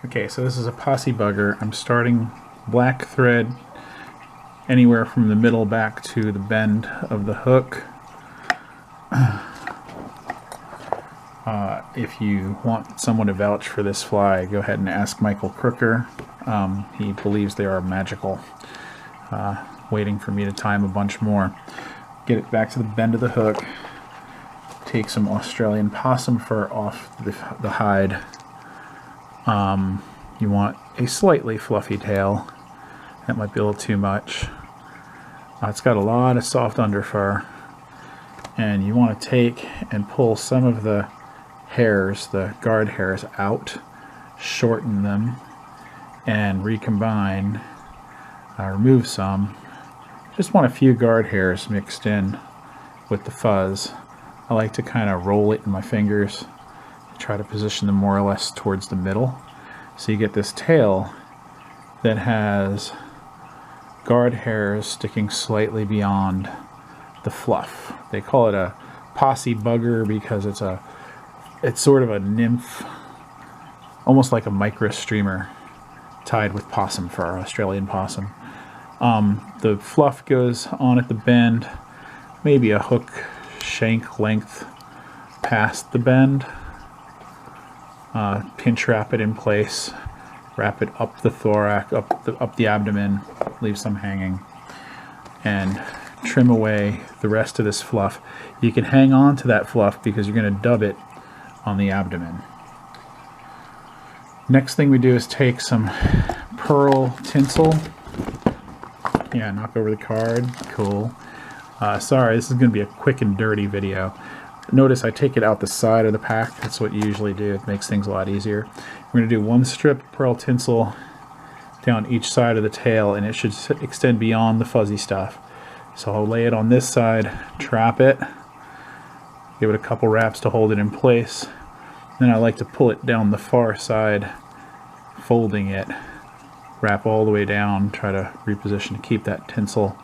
Okay, so this is a Possie Bugger. I'm starting black thread anywhere from the middle back to the bend of the hook. If you want someone to vouch for this fly, go ahead and ask Michael Crooker. He believes they are magical. Waiting for me to time a bunch more. Get it back to the bend of the hook. Take some Australian possum fur off the hide. You want a slightly fluffy tail. That might be a little too much. It's got a lot of soft underfur. And you want to take and pull some of the hairs, the guard hairs, out, shorten them, and recombine. Remove some. Just want a few guard hairs mixed in with the fuzz. I like to kind of roll it in my fingers, try to position them more or less towards the middle. So you get this tail that has guard hairs sticking slightly beyond the fluff. They call it a Possie Bugger because it's sort of a nymph, almost like a micro streamer tied with possum fur, Australian possum. The fluff goes on at the bend, maybe a hook shank length past the bend. Pinch wrap it in place, wrap it up the thorax, up the abdomen, leave some hanging, and trim away the rest of this fluff. You can hang on to that fluff because you're going to dub it on the abdomen. Next thing we do is take some pearl tinsel. Yeah, knock over the card. Cool. Sorry, this is going to be a quick and dirty video. Notice I take it out the side of the pack. That's what you usually do. It makes things a lot easier. We're going to do one strip of pearl tinsel down each side of the tail, and it should extend beyond the fuzzy stuff. So I'll lay it on this side, trap it, give it a couple wraps to hold it in place. Then I like to pull it down the far side, folding it, wrap all the way down, try to reposition to keep that tinsel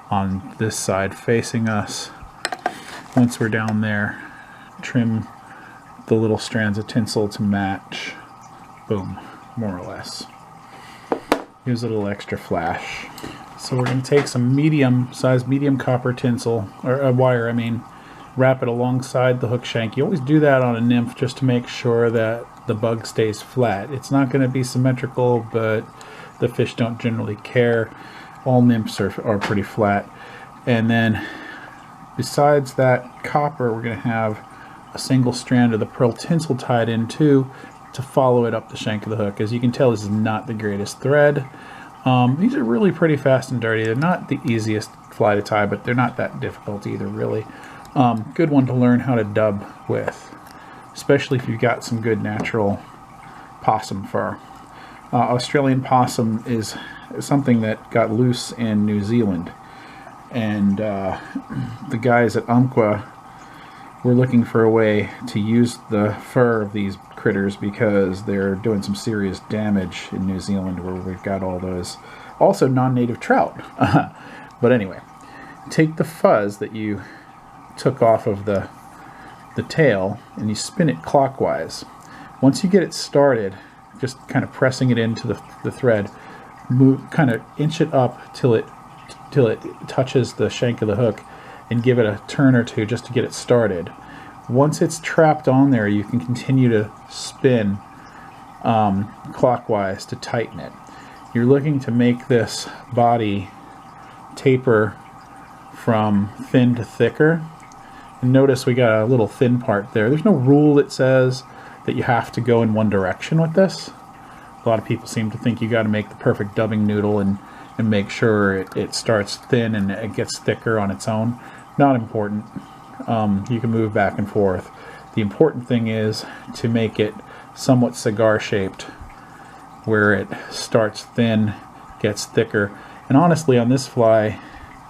on this side facing us. Once we're down there, trim the little strands of tinsel to match. Boom, more or less. Here's a little extra flash. So we're going to take some medium copper tinsel, or wire, I mean, wrap it alongside the hook shank. You always do that on a nymph just to make sure that the bug stays flat. It's not going to be symmetrical, but the fish don't generally care. All nymphs are pretty flat. And then besides that copper, we're going to have a single strand of the pearl tinsel tied in too to follow it up the shank of the hook. As you can tell, this is not the greatest thread. These are really pretty fast and dirty. They're not the easiest fly to tie, but they're not that difficult either, really. Good one to learn how to dub with, especially if you've got some good natural possum fur. Australian possum is something that got loose in New Zealand, and the guys at Umpqua were looking for a way to use the fur of these critters because they're doing some serious damage in New Zealand where we've got all those also non-native trout. But anyway, take the fuzz that you took off of the tail and you spin it clockwise. Once you get it started, just kind of pressing it into the thread, kind of inch it up till it touches the shank of the hook, and give it a turn or two just to get it started. Once it's trapped on there, you can continue to spin clockwise to tighten it. You're looking to make this body taper from thin to thicker. And notice we got a little thin part there. There's no rule that says that you have to go in one direction with this. A lot of people seem to think you got to make the perfect dubbing noodle and make sure it starts thin and it gets thicker on its own. Not important. You can move back and forth. The important thing is to make it somewhat cigar shaped, where it starts thin, gets thicker. And honestly, on this fly,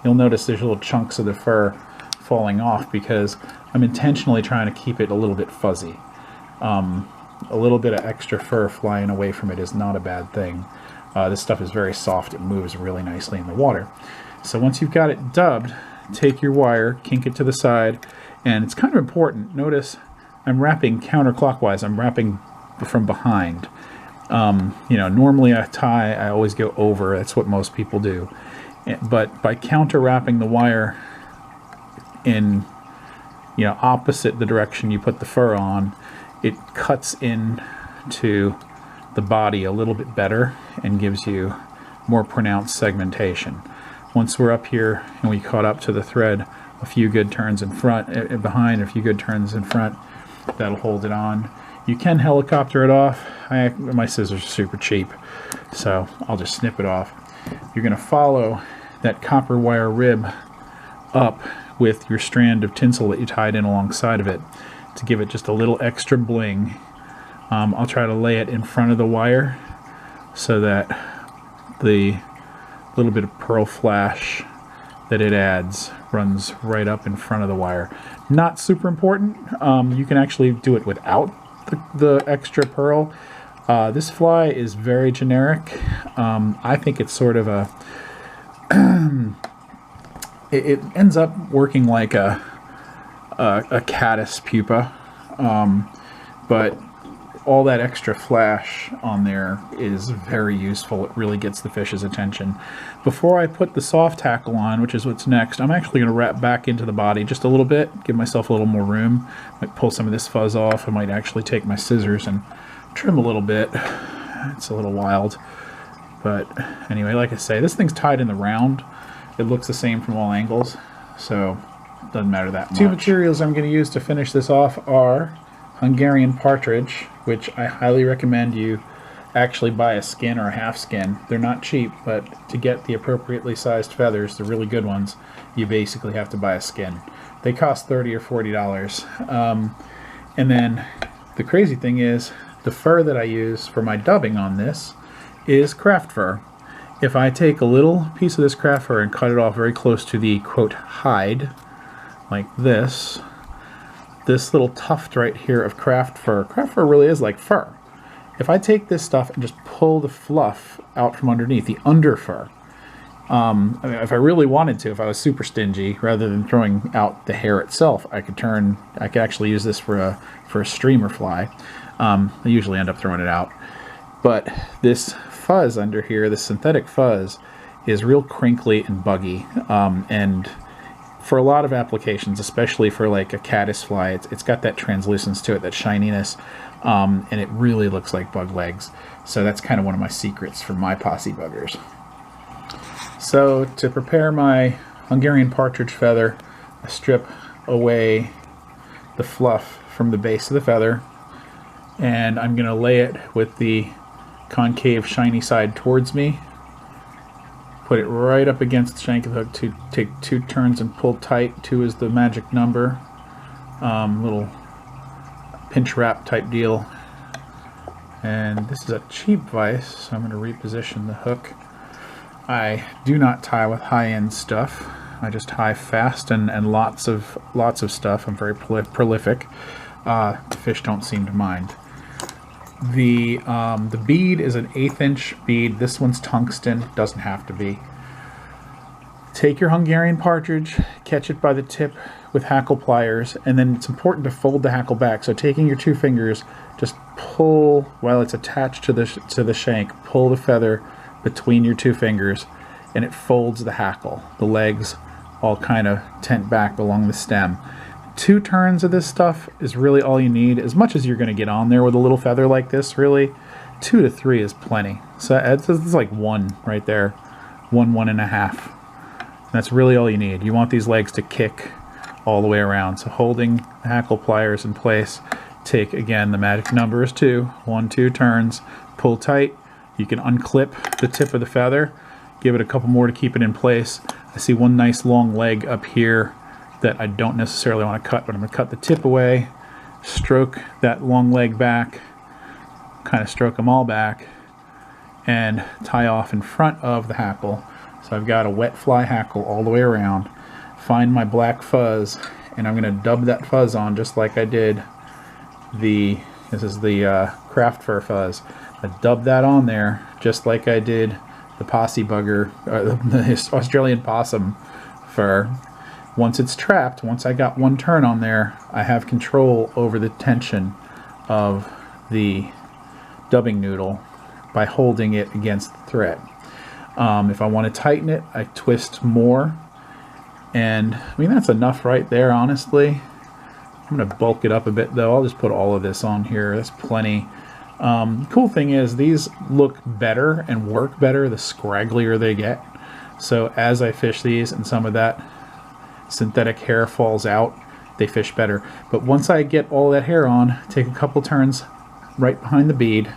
you'll notice there's little chunks of the fur falling off because I'm intentionally trying to keep it a little bit fuzzy. A little bit of extra fur flying away from it is not a bad thing. This stuff is very soft. It moves really nicely in the water. So once you've got it dubbed, take your wire, kink it to the side, and it's kind of important. Notice I'm wrapping counterclockwise. I'm wrapping from behind. You know, normally I always go over. That's what most people do. But by counter wrapping the wire in, you know, opposite the direction you put the fur on, it cuts in to the body a little bit better and gives you more pronounced segmentation. Once we're up here and we caught up to the thread, a few good turns in front, behind, a few good turns in front, that'll hold it on. You can helicopter it off. My scissors are super cheap, so I'll just snip it off. You're going to follow that copper wire rib up with your strand of tinsel that you tied in alongside of it to give it just a little extra bling. I'll try to lay it in front of the wire so that the little bit of pearl flash that it adds runs right up in front of the wire. Not super important. You can actually do it without the extra pearl. This fly is very generic. I think it's sort of a it ends up working like a caddis pupa, but all that extra flash on there is very useful. It really gets the fish's attention. Before I put the soft tackle on, which is what's next, I'm actually going to wrap back into the body just a little bit, give myself a little more room. Might pull some of this fuzz off. I might actually take my scissors and trim a little bit. It's a little wild. But anyway, like I say, this thing's tied in the round. It looks the same from all angles, so it doesn't matter that much. Two materials I'm going to use to finish this off are Hungarian partridge, which I highly recommend you actually buy a skin or a half skin. They're not cheap, but to get the appropriately sized feathers, the really good ones, you basically have to buy a skin. They cost $30 or $40. And then the crazy thing is, the fur that I use for my dubbing on this is craft fur. If I take a little piece of this craft fur and cut it off very close to the, quote, hide, like this little tuft right here of craft fur really is like fur. If I take this stuff and just pull the fluff out from underneath, the under fur, I mean, if I really wanted to, if I was super stingy, rather than throwing out the hair itself, I could actually use this for a streamer fly. I usually end up throwing it out. But this fuzz under here, this synthetic fuzz, is real crinkly and buggy, and for a lot of applications, especially for like a caddis fly, it's got that translucence to it, that shininess, and it really looks like bug legs. So that's kind of one of my secrets for my Possie Buggers. So to prepare my Hungarian partridge feather, I strip away the fluff from the base of the feather, and I'm going to lay it with the concave shiny side towards me. Put it right up against the shank of the hook to take 2 turns and pull tight. 2 is the magic number. Little pinch wrap type deal. And this is a cheap vise, so I'm going to reposition the hook. I do not tie with high-end stuff. I just tie fast and lots of stuff. I'm very prolific. The fish don't seem to mind. The bead is an 1/8 inch bead. This one's tungsten, doesn't have to be. Take your Hungarian partridge, catch it by the tip with hackle pliers, and then it's important to fold the hackle back. So taking your 2 fingers, just pull while it's attached to the shank, pull the feather between your 2 fingers, and it folds the hackle. The legs all kind of tent back along the stem. 2 turns of this stuff is really all you need. As much as you're going to get on there with a little feather like this, really, 2 to 3 is plenty. So it's like 1 right there, 1.5. That's really all you need. You want these legs to kick all the way around. So holding the hackle pliers in place, take, again, the magic number is 2. 1, 2 turns, pull tight. You can unclip the tip of the feather, give it a couple more to keep it in place. I see one nice long leg up here that I don't necessarily want to cut, but I'm going to cut the tip away, stroke that long leg back, kind of stroke them all back, and tie off in front of the hackle. So I've got a wet fly hackle all the way around. Find my black fuzz, and I'm going to dub that fuzz on just like I did this is the craft fur fuzz. I dub that on there just like I did the Possie Bugger, the Australian possum fur. Once it's trapped, once I got 1 turn on there, I have control over the tension of the dubbing noodle by holding it against the thread. If I want to tighten it, I twist more. And I mean, that's enough right there, honestly. I'm going to bulk it up a bit though. I'll just put all of this on here. That's plenty. Cool thing is these look better and work better the scragglier they get. So as I fish these and some of that synthetic hair falls out, they fish better. But once I get all that hair on, take a couple turns right behind the bead,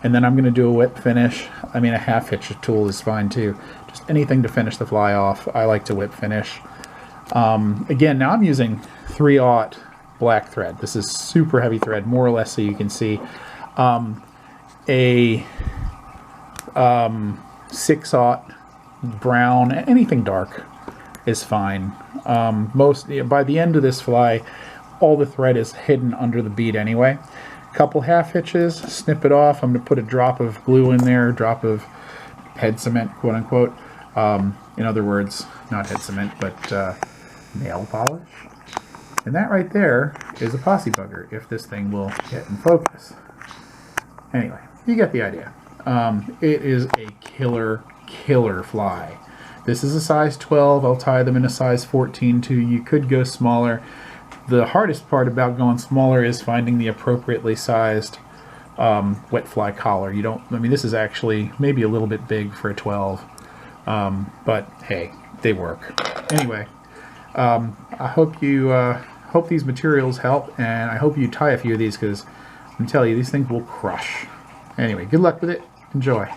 and then I'm going to do a whip finish. I mean, a half hitch tool is fine too. Just anything to finish the fly off. I like to whip finish. Again, now I'm using 3/0 black thread. This is super heavy thread, more or less, so you can see. A 6/0 brown, anything dark is fine. By the end of this fly, all the thread is hidden under the bead anyway. Couple half hitches, snip it off. I'm going to put a drop of glue in there, a drop of head cement, quote unquote. In other words, not head cement, but nail polish. And that right there is a Possie Bugger, if this thing will get in focus. Anyway, you get the idea. It is a killer fly. This is a size 12. I'll tie them in a size 14 too. You could go smaller. The hardest part about going smaller is finding the appropriately sized wet fly collar. I mean, this is actually maybe a little bit big for a 12, but hey, they work. Anyway, I hope hope these materials help, and I hope you tie a few of these, because I'm telling you, these things will crush. Anyway, good luck with it. Enjoy.